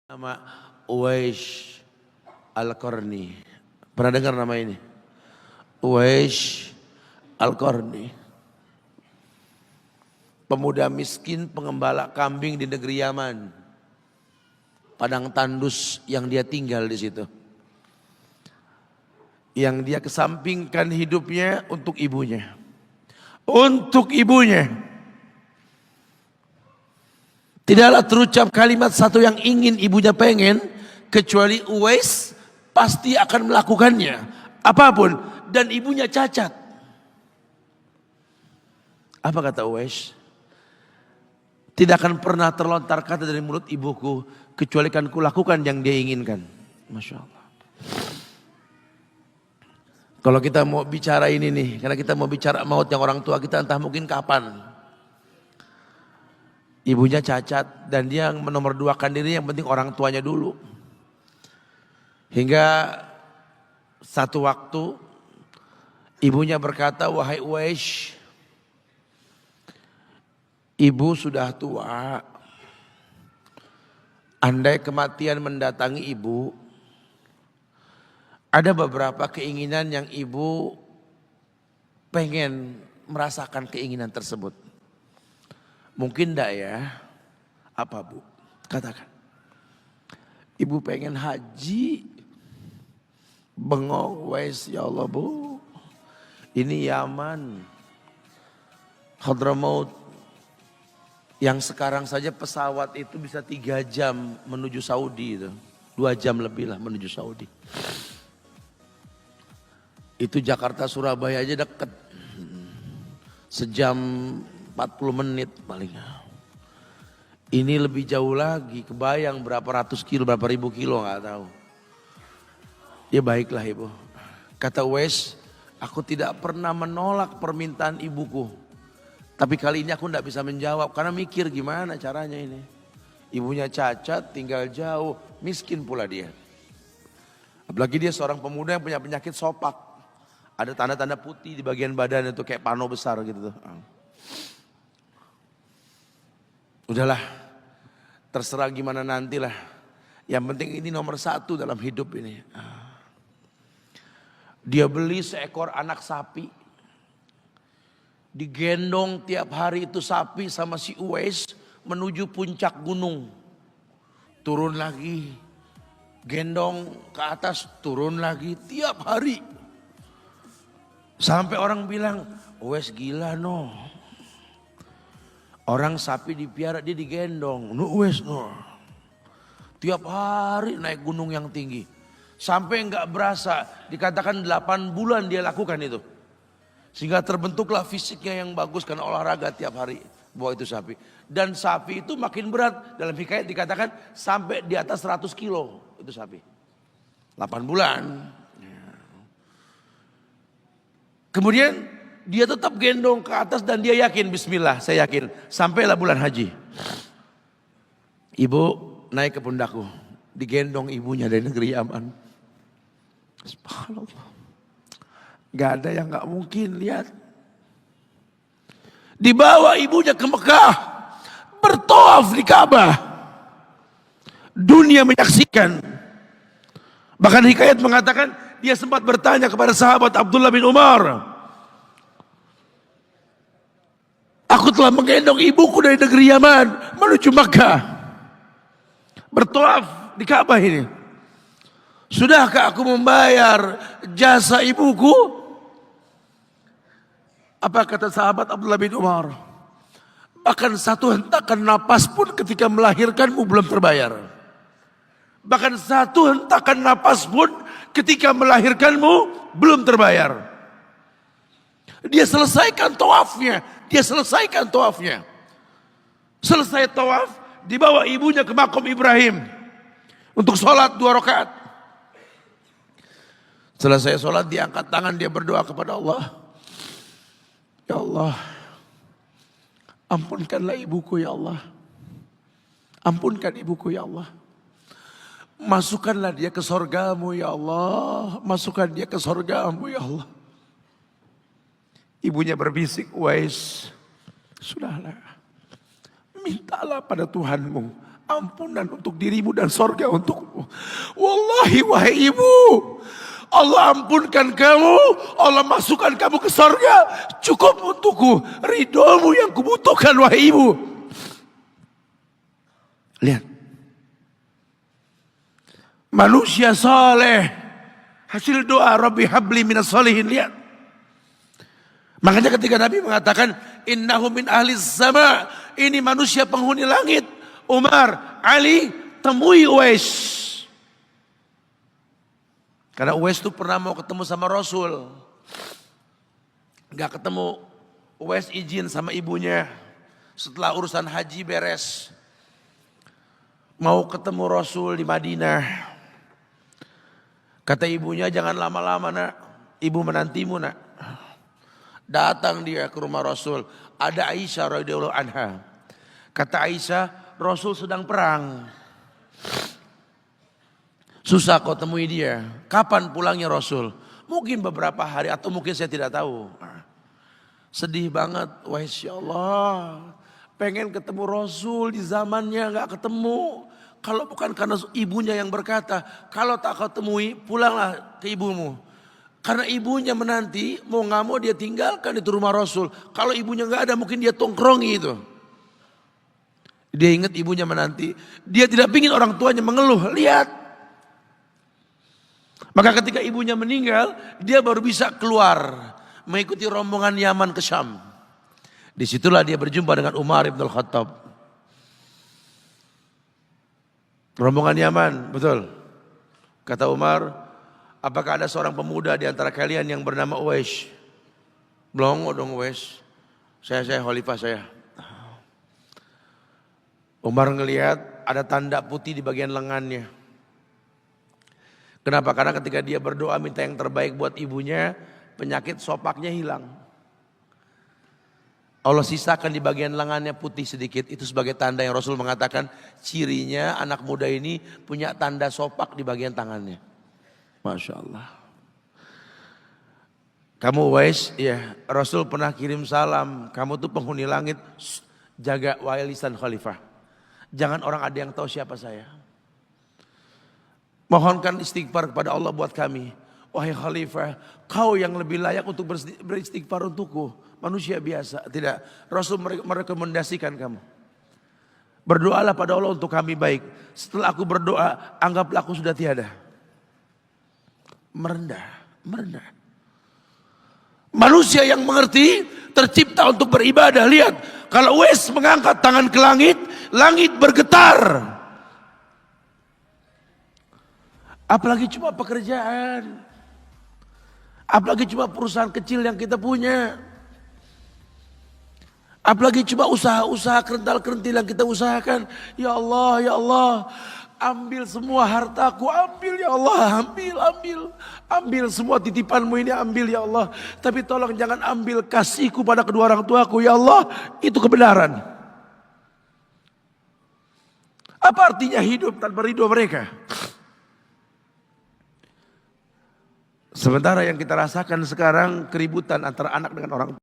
Nama Uwais Al-Qarni. Pernah dengar nama ini? Uwais Al-Qarni. Pemuda miskin pengembala kambing di negeri Yaman. Padang tandus yang dia tinggal di situ. Yang dia kesampingkan hidupnya untuk ibunya. Untuk ibunya. Tidaklah terucap kalimat satu yang ingin ibunya pengen, kecuali Uwais pasti akan melakukannya. Apapun, dan ibunya cacat. Apa kata Uwais? Tidak akan pernah terlontar kata dari mulut ibuku, kecuali kan kulakukan yang dia inginkan. Masya Allah. Kalau kita mau bicara ini nih, karena kita mau bicara maut yang orang tua kita entah mungkin kapan. Ibunya cacat dan dia menomorduakan diri, yang penting orang tuanya dulu. Hingga satu waktu ibunya berkata, wahai Uwais, ibu sudah tua. Andai kematian mendatangi ibu, ada beberapa keinginan yang ibu pengen merasakan keinginan tersebut. Mungkin enggak ya? Apa bu? Katakan. Ibu pengen haji. Bengong, Uwais, ya Allah bu. Ini Yaman. Hadramaut. Yang sekarang saja pesawat itu bisa 3 jam menuju Saudi itu. 2 jam lebih lah menuju Saudi. Itu Jakarta Surabaya aja deket. Sejam 40 menit paling. Ini lebih jauh lagi, kebayang berapa ratus kilo, berapa ribu kilo gak tahu. Ya baiklah ibu. Kata Uwais, aku tidak pernah menolak permintaan ibuku. Tapi kali ini aku tidak bisa menjawab karena mikir gimana caranya ini. Ibunya cacat, tinggal jauh, miskin pula dia. Apalagi dia seorang pemuda yang punya penyakit sopak. Ada tanda-tanda putih di bagian badan itu kayak pano besar gitu tuh. Udahlah, terserah gimana nantilah. Yang penting ini nomor 1 dalam hidup ini. Dia beli seekor anak sapi. Digendong tiap hari itu sapi sama si Uwais menuju puncak gunung. Turun lagi. Gendong ke atas, turun lagi tiap hari. Sampai orang bilang, Uwais gila no. Orang sapi dipiara, dia digendong. Uwais no. Tiap hari naik gunung yang tinggi. Sampai enggak berasa, dikatakan 8 bulan dia lakukan itu. Sehingga terbentuklah fisiknya yang bagus karena olahraga tiap hari. Bawa itu sapi. Dan sapi itu makin berat. Dalam hikayat dikatakan sampai di atas 100 kilo itu sapi. 8 bulan. Kemudian dia tetap gendong ke atas dan dia yakin, bismillah saya yakin. Sampailah bulan haji. Ibu naik ke pundakku. Digendong ibunya dari negeri Yaman. Subhanallah. Gak ada yang gak mungkin, lihat. Dibawa ibunya ke Mekah. Bertawaf di Ka'bah. Dunia menyaksikan. Bahkan hikayat mengatakan dia sempat bertanya kepada sahabat Abdullah bin Umar. Aku telah menggendong ibuku dari negeri Yaman menuju Makkah. Bertawaf di Ka'bah ini. Sudahkah aku membayar jasa ibuku? Apa kata sahabat Abdullah bin Umar? Bahkan satu hentakan napas pun ketika melahirkanmu belum terbayar. Bahkan satu hentakan napas pun ketika melahirkanmu belum terbayar. Dia selesaikan tawafnya. Dia selesaikan tawafnya. Selesai tawaf, dibawa ibunya ke makom Ibrahim. Untuk sholat 2 rakaat. Selesai sholat, diangkat tangan, dia berdoa kepada Allah. Ya Allah, ampunkanlah ibuku ya Allah. Ampunkan ibuku ya Allah. Masukkanlah dia ke sorgamu ya Allah. Masukkan dia ke sorgamu ya Allah. Ibunya berbisik, Uwais, sudahlah. Mintalah pada Tuhanmu ampunan untuk dirimu dan sorga untukmu. Wallahi wahai ibu, Allah ampunkan kamu, Allah masukkan kamu ke sorga, cukup untukku. Ridhomu yang kubutuhkan wahai ibu. Lihat. Manusia saleh, hasil doa Rabbi habli minas solihin. Lihat. Makanya ketika Nabi mengatakan innahu min ahli sama, ini manusia penghuni langit. Umar, Ali, temui Uwais. Karena Uwais itu pernah mau ketemu sama Rasul. Gak ketemu, Uwais izin sama ibunya. Setelah urusan haji beres, mau ketemu Rasul di Madinah. Kata ibunya, jangan lama-lama nak, ibu menantimu nak. Datang dia ke rumah Rasul. Ada Aisyah radhiyallahu anha. Kata Aisyah, Rasul sedang perang. Susah kau temui dia. Kapan pulangnya Rasul? Mungkin beberapa hari atau mungkin saya tidak tahu. Sedih banget. Wah insya Allah. Pengen ketemu Rasul di zamannya gak ketemu. Kalau bukan karena ibunya yang berkata, kalau tak kau temui pulanglah ke ibumu. Karena ibunya menanti, mau gak mau dia tinggalkan itu rumah Rasul. Kalau ibunya gak ada mungkin dia tongkrongi itu. Dia ingat ibunya menanti. Dia tidak ingin orang tuanya mengeluh. Lihat. Maka ketika ibunya meninggal, dia baru bisa keluar. Mengikuti rombongan Yaman ke Syam. Disitulah dia berjumpa dengan Umar ibn al-Khattab. Rombongan Yaman, betul. Kata Umar, apakah ada seorang pemuda di antara kalian yang bernama Uwais? Belum dong Uwais. Saya khalifah saya. Umar ngelihat ada tanda putih di bagian lengannya. Kenapa? Karena ketika dia berdoa minta yang terbaik buat ibunya, penyakit sopaknya hilang. Allah sisakan di bagian lengannya putih sedikit. Itu sebagai tanda yang Rasul mengatakan cirinya anak muda ini punya tanda sopak di bagian tangannya. Masya Allah. Kamu Uwais, ya Rasul pernah kirim salam. Kamu tuh penghuni langit, jaga walisan khalifah. Jangan orang ada yang tahu siapa saya. Mohonkan istighfar kepada Allah buat kami. Wahai khalifah, kau yang lebih layak untuk beristighfar untukku. Manusia biasa. Tidak, Rasul merekomendasikan kamu. Berdoalah pada Allah untuk kami baik. Setelah aku berdoa, anggaplah aku sudah tiada. Merendah. Manusia yang mengerti tercipta untuk beribadah. Lihat, kalau Uwais mengangkat tangan ke langit, langit bergetar. Apalagi cuma pekerjaan. Apalagi cuma perusahaan kecil yang kita punya. Apalagi cuma usaha-usaha kerental-kerentil yang kita usahakan. Ya Allah, ambil semua hartaku, ambil ya Allah, ambil semua titipanmu ini, ambil ya Allah. Tapi tolong jangan ambil kasihku pada kedua orang tuaku, ya Allah, itu kebenaran. Apa artinya hidup tanpa ridho mereka? Sementara yang kita rasakan sekarang keributan antara anak dengan orang tua.